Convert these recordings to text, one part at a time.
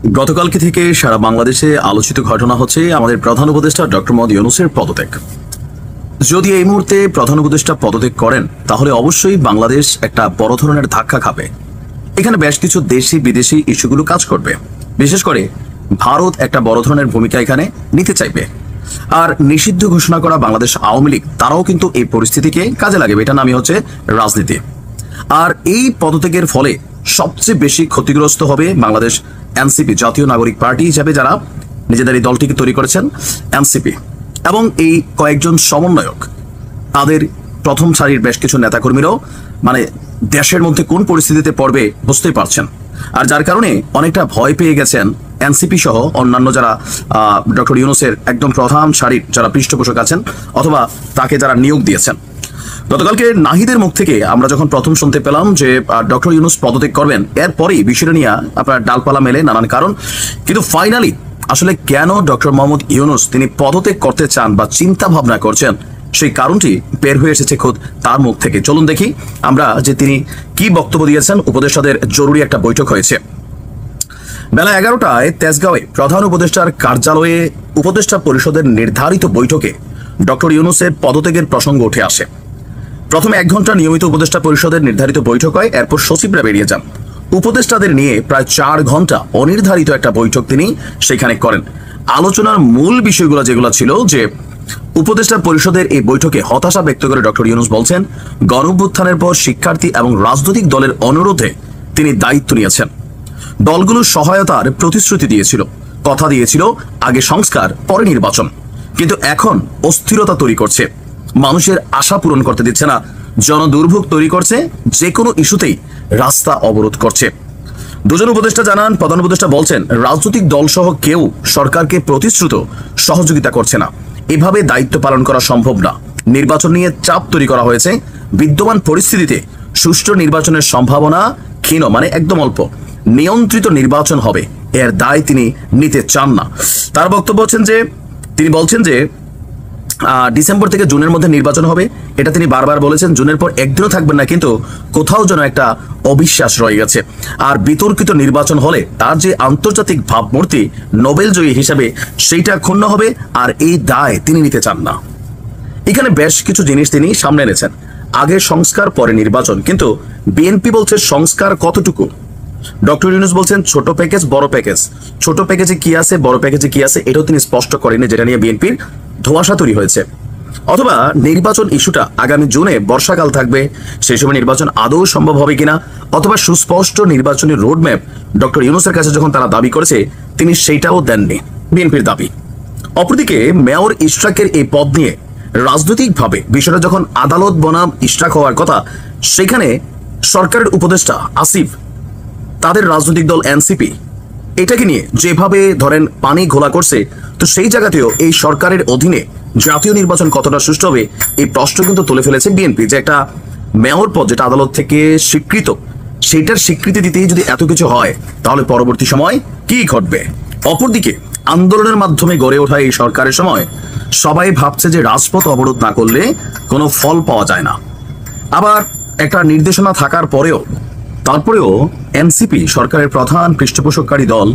গতকালকে থেকে সারা বাংলাদেশে আলোচিত ঘটনা হচ্ছে আমাদের প্রধান উপদেষ্টা ডক্টর মোহাম্মদ ইউনূসের পদত্যাগ। যদি এই মুহূর্তে প্রধান উপদেষ্টা পদত্যাগ করেন তাহলে অবশ্যই বাংলাদেশ একটা বড় ধরনের ধাক্কা খাবে। এখানে বেশ কিছু দেশি বিদেশি ইস্যুগুলো কাজ করবে, বিশেষ করে ভারত একটা বড় ধরনের ভূমিকা এখানে নিতে চাইবে। আর নিষিদ্ধ ঘোষণা করা বাংলাদেশ আওয়ামী লীগ তারাও কিন্তু এই পরিস্থিতিকে কাজে লাগাবে। এটা নামই হচ্ছে রাজনীতি। আর এই পদত্যাগের ফলে সবচেয়ে বেশি ক্ষতিগ্রস্ত হবে বাংলাদেশ এনসিপি, জাতীয় নাগরিক পার্টি হিসাবে যারা নিজেদের এই দলটিকে তৈরি করেছেন এনসিপি, এবং এই কয়েকজন সমন্বয়ক, তাদের প্রথম সারির বেশ কিছু নেতাকর্মীরাও মানে দেশের মধ্যে কোন পরিস্থিতিতে পড়বে বুঝতেই পারছেন। আর যার কারণে অনেকটা ভয় পেয়ে গেছেন এনসিপি সহ অন্যান্য যারা ডক্টর ইউনূসের একদম প্রধান সারির যারা পৃষ্ঠপোষক আছেন অথবা তাকে যারা নিয়োগ দিয়েছেন। গতকালকে নাহিদের মুখ থেকে আমরা যখন প্রথম শুনতে পেলাম যে ডক্টর ইউনূস পদত্যাগ করবেন, এরপরেই বিষয়টা নিয়ে আপনার ডালপালা মেলে নানান কারণ। কিন্তু ফাইনালি আসলে কেন ডক্টর মোহাম্মদ ইউনূস তিনি পদত্যাগ করতে চান বা চিন্তা ভাবনা করছেন, সেই কারণটি বের হয়ে এসেছে খোদ তার মুখ থেকে। চলুন দেখি আমরা যে তিনি কি বক্তব্য দিয়েছেন। উপদেষ্টাদের জরুরি একটা বৈঠক হয়েছে বেলা 11টায় তেজগাঁওয়ে প্রধান উপদেষ্টার কার্যালয়ে উপদেষ্টা পরিষদের নির্ধারিত বৈঠকে ডক্টর ইউনূসের পদত্যাগের প্রসঙ্গ উঠে আসে। প্রথমে 1 ঘন্টা নিয়মিত উপদেষ্টা পরিষদের নির্ধারিত বৈঠক হয়, এরপর সচিবরা বেরিয়ে যান। উপদেষ্টাদের নিয়ে প্রায় 4 ঘন্টা অনির্ধারিত একটা বৈঠক তিনি সেখানে করেন। আলোচনার মূল বিষয়গুলো যেগুলো ছিল যে উপদেষ্টা পরিষদের এই বৈঠকে হতাশা ব্যক্ত করে ডক্টর ইউনূস বলছেন গণঅভ্যুত্থানের পর শিক্ষার্থী এবং রাজনৈতিক দলের অনুরোধে তিনি দায়িত্ব নিয়েছেন। দলগুলোর সহায়তার প্রতিশ্রুতি দিয়েছিল, কথা দিয়েছিল আগে সংস্কার পরে নির্বাচন, কিন্তু এখন অস্থিরতা তৈরি করছে, মানুষের আশা পূরণ করতে দিচ্ছে না, জনদুর্ভোগ তৈরি করছে, যে কোনো ইস্যুতেই রাস্তা অবরোধ করছে। দুজন উপদেষ্টা জানান, প্রধান উপদেষ্টা বলছেন রাজনৈতিক দল সহ কেউ সরকারকে প্রতিশ্রুত সহযোগিতা করছে না, এভাবে দায়িত্ব পালন করা সম্ভব না। নির্বাচন নিয়ে চাপ তৈরি করা হয়েছে, বিদ্যমান পরিস্থিতিতে সুষ্ঠু নির্বাচনের সম্ভাবনা ক্ষীণ, মানে একদম অল্প। নিয়ন্ত্রিত নির্বাচন হবে, এর দায় তিনি নিতে চান না। তার বক্তব্য হচ্ছেন যে তিনি বলছেন যে ডিসেম্বর থেকে জুনের মধ্যে নির্বাচন হবে, এটা তিনি বারবার বলেছেন। জুনের পর একদিনও থাকবেন না, কিন্তু কোথাও যেন একটা অবিশ্বাস রয়ে গেছে। আর বিতর্কিত নির্বাচন হলে তার যে আন্তর্জাতিক ভাবমূর্তি নোবেল জয়ী হিসাবে সেইটা ক্ষুণ্ণ হবে, আর এই দায় তিনি নিতে চান না। এখানে বেশ কিছু জিনিস তিনি সামনে এনেছেন, আগে সংস্কার পরে নির্বাচন, কিন্তু বিএনপি বলছে সংস্কার কতটুকু। ডক্টর ইউনূস বলছেন ছোট প্যাকেজ বড় প্যাকেজ, ছোট প্যাকেজে কি আছে বড় প্যাকেজে কি আছে এটাও তিনি স্পষ্ট করেনি, যেটা নিয়ে বিএনপির ধোঁয়াশা তৈরি হয়েছে। অথবা নির্বাচন ইস্যুটা আগামী জুনে বর্ষাকাল থাকবে, সেই সময় নির্বাচন আদৌ সম্ভব হবে কিনা, অথবা সুস্পষ্ট নির্বাচনী রোডম্যাপ ডক্টর ইউনূসের কাছে যখন তারা দাবি করেছে তিনি সেইটাও দেননি, বিএনপির দাবি। অপরদিকে মেয়র ইশরাকের এই পদ নিয়ে রাজনৈতিকভাবে বিষয়টা যখন আদালত বনাম ইশরাক হওয়ার কথা, সেখানে সরকারের উপদেষ্টা আসিফ, তাদের রাজনৈতিক দল এনসিপি এটাকে নিয়ে যেভাবে ধরেন পানি ঘোলা করছে, তো সেই জায়গাতেও এই সরকারের অধীনে জাতীয় নির্বাচন কতটা সুষ্ঠু হবে এই প্রশ্ন কিন্তু তুলে ফেলেছে বিএনপি। যে একটা মেয়র পদ যেটা আদালত থেকে স্বীকৃত, সেইটার স্বীকৃতি দিতেই যদি এত কিছু হয় তাহলে পরবর্তী সময় কি ঘটবে। অপরদিকে আন্দোলনের মাধ্যমে গড়ে ওঠা এই সরকারের সময় সবাই ভাবছে যে রাজপথ অবরোধ না করলে কোনো ফল পাওয়া যায় না। আবার একটা নির্দেশনা থাকার পরেও তারপরেও এনসিপি সরকারের প্রধান পৃষ্ঠপোষককারী দল,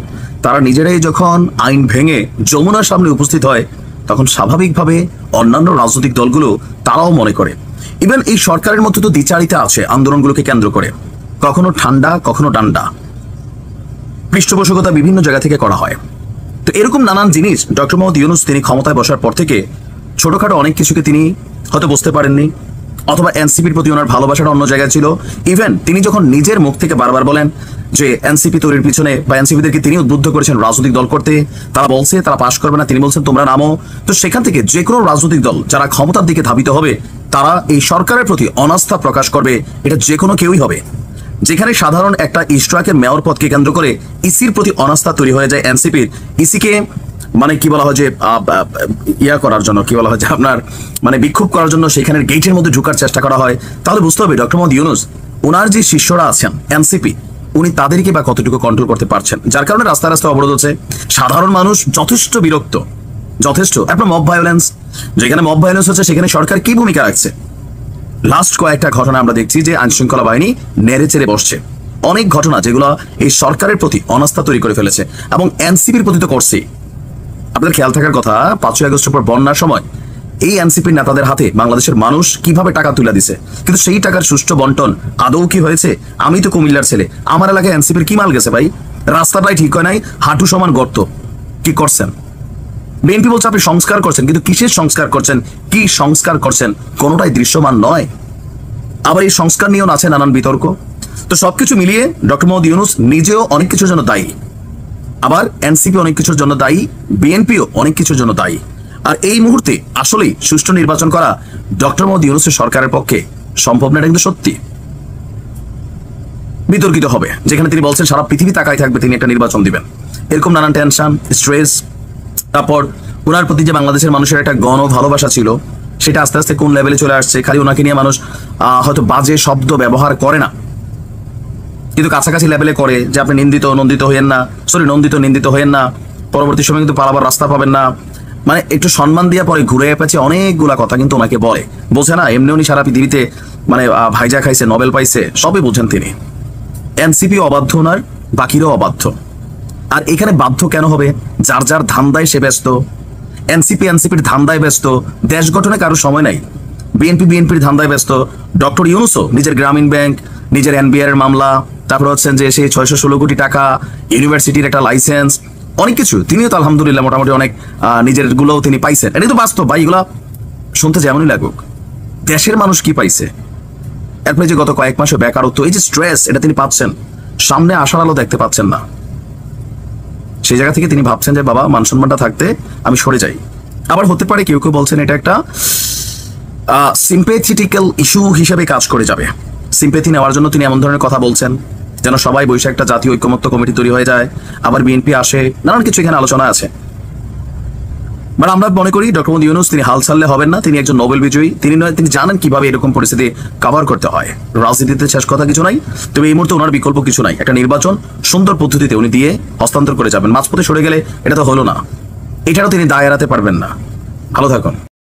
তারা নিজেরাই যখন আইন ভেঙে যমুনার সামনে উপস্থিত হয় তখন স্বাভাবিকভাবে অন্যান্য রাজনৈতিক দলগুলো তারাও মনে করে ইভেন এই সরকারের মধ্যে তো দ্বিচারিতা আছে আন্দোলনগুলোকে কেন্দ্র করে, কখনো ঠান্ডা কখনো ডান্ডা, পৃষ্ঠপোষকতা বিভিন্ন জায়গা থেকে করা হয়। তো এরকম নানান জিনিস ডক্টর মোহাম্মদ ইউনূস তিনি ক্ষমতায় বসার পর থেকে ছোটখাটো অনেক কিছুকে তিনি হয়তো বুঝতে পারেননি, অথবা এনসিপির প্রতি ওনার ভালোবাসাটা অন্য জায়গায় ছিল। ইভেন তিনি যখন নিজের মুখ থেকে বারবার বলেন যে এনসিপি তৈরির পিছনে বা এনসিপিদেরকে তিনি উদ্বুদ্ধ করেছেন রাজনৈতিক দল করতে, তারা বলছে তারা পাশ করবে না, তিনি বলছেন তোমরা নামো। তো সেখান থেকে যে কোনো রাজনৈতিক দল যারা ক্ষমতার দিকে ধাবিত হবে তারা এই সরকারের প্রতি অনাস্থা প্রকাশ করবে, এটা যে কোনো কেউই হবে। যেখানে সাধারণ একটা ইশরাকের মেয়র পদকে কেন্দ্র করে ইসির প্রতি অনাস্থা তৈরি হয়ে যায় এনসিপির, ইসিকে মানে কি বলা হয় যে ইয়া করার জন্য, কি বলা হয় যে আপনার মানে বিক্ষোভ করার জন্য সেখানের গেটের মধ্যে ঢোকার চেষ্টা করা হয়, তাহলে বুঝতে হবে ডক্টর মোহাম্মদ ইউনূস ওনার যে শিষ্যরা আছেন এনসিপি, উনি তাদেরকে বা কতটুকু কন্ট্রোল করতে পারছেন, যার কারণে রাস্তা রাস্তা অবরোধ হচ্ছে। সাধারণ মানুষ যথেষ্ট বিরক্ত, যথেষ্ট। আপনার মব ভায়োলেন্স, যেখানে মব ভায়োলেন্স হচ্ছে সেখানে সরকার কি ভূমিকা রাখছে। লাস্ট কয়েকটা ঘটনা আমরা দেখছি যে আইনশৃঙ্খলা বাহিনী নেড়ে চেড়ে বসছে, অনেক ঘটনা যেগুলো এই সরকারের প্রতি অনাস্থা তৈরি করে ফেলেছে, এবং এনসিপির প্রতি তো করছেই। আপনাদের খেয়াল থাকার কথা, 5ই আগস্টের পর বন্যার সময় এই এনসিপির নেতাদের হাতে বাংলাদেশের মানুষ কিভাবে টাকা তুলে দিছে, কিন্তু সেই টাকার সুষ্ঠু বন্টন আদৌ কি হয়েছে? আমি তো কুমিল্লার ছেলে, আমার এলাকায় এনসিপির কি মাল গেছে ভাই? রাস্তাটাই ঠিক হয় নাই, হাঁটু সমান গর্ত। কি করছেন? বিএনপি বলছে আপনি সংস্কার করছেন, কিন্তু কিসের সংস্কার করছেন, কি সংস্কার করছেন, কোনোটাই দৃশ্যমান নয়। আবার এই সংস্কার নিয়েও আছে নানান বিতর্ক। তো সবকিছু মিলিয়ে ডক্টর মোহাম্মদ ইউনূস নিজেও অনেক কিছুর জন্য দায়ী, আবার এনসিপি অনেক কিছুর জন্য দায়ী, বিএনপিও অনেক কিছুর জন্য দায়ী। আর এই মুহূর্তে আসলেই সুষ্ঠু নির্বাচন করা ডক্টর মোহাম্মদ ইউনূসের সরকারের পক্ষে সম্ভব না, এটা কিন্তু সত্যি। বিতর্কিত হবে, যেখানে তিনি বলছেন সারা পৃথিবী তাকায় থাকবে তিনি একটা নির্বাচন দিবেন, এরকম নানান টেনশন, স্ট্রেস। তারপর ওনার প্রতি যে বাংলাদেশের মানুষের একটা গণ ভালোবাসা ছিল, সেটা আস্তে আস্তে কোন লেভেলে চলে আসছে। খালি ওনাকে নিয়ে মানুষ হয়তো বাজে শব্দ ব্যবহার করে না, কিন্তু কাছাকাছি লেভেলে করে যে আপনি নন্দিত হইয়েন না, নিন্দিত হইয়েন না, পরবর্তী সময় কিন্তু পালাবার রাস্তা পাবেন না। মানে একটু সম্মান দিয়া পরে ঘুরে পেয়েছে অনেকগুলা কথা কিন্তু ওনাকে বলে, বোঝে না এমনি উনি সারা পৃথিবীতে মানে ভাইজা খাইছে, নোবেল পাইছে, সবই বোঝেন তিনি। এনসিপি অবাধ্য, ওনার বাকিরাও অবাধ্য। আর এখানে বাধ্য কেন হবে? যার যার ধান্দায় সে ব্যস্ত। এনসিপির ধান্দায় ব্যস্ত, দেশ গঠনে কারো সময় নাই। বিএনপির ধান্দায় ব্যস্ত। ডক্টর ইউনূসও নিজের গ্রামীণ ব্যাংক, নিজের এনবিআর এর মামলা, তারপর হচ্ছেন যে সেই 616 কোটি টাকা, ইউনিভার্সিটির একটা লাইসেন্স, অনেক কিছু তিনিও তো আলহামদুলিল্লাহ মোটামুটি অনেক নিজের গুলোও তিনি পাইছেন। এটাই তো বাস্তব ভাই, এগুলা শুনতে যেমনই লাগুক। দেশের মানুষ কি পাইছে? এরপরে যে গত কয়েক মাসে বেকারত্ব, এই যে স্ট্রেস, এটা তিনি পাচ্ছেন, সামনে আসার আলো দেখতে পাচ্ছেন না। সেই জায়গা থেকে তিনি ভাবছেন যে বাবা মান সম্মানটা থাকতে আমি সরে যাই। আবার হতে পারে কেউ কেউ বলছেন এটা একটা সিম্পেথেটিক্যাল ইস্যু হিসেবে কাজ করে যাবে। সিম্পেথি নেওয়ার জন্য তিনি এমন ধরনের কথা বলছেন যেন সবাই বৈশাখ একটা জাতীয় ঐক্যমত্য কমিটি তৈরি হয়ে যায়, আবার বিএনপি আসে, নানান কিছু এখানে আলোচনা আছে। মানে আমরা মনে করি ডক্টর মোহাম্মদ ইউনূস তিনি হাল ছাড়লে হবেন না, তিনি একজন নোবেল বিজয়ী, তিনি জানেন কিভাবে এরকম পরিস্থিতি কভার করতে হয়। রাজনীতিতে শেষ কথা কিছু নাই, তবে এই মুহূর্তে ওনার বিকল্প কিছু নাই। একটা নির্বাচন সুন্দর পদ্ধতিতে উনি দিয়ে হস্তান্তর করে যাবেন, মাঝপথে সরে গেলে এটা তো হলো না, এটারও তিনি দায় এড়াতে পারবেন না। ভালো থাকুন।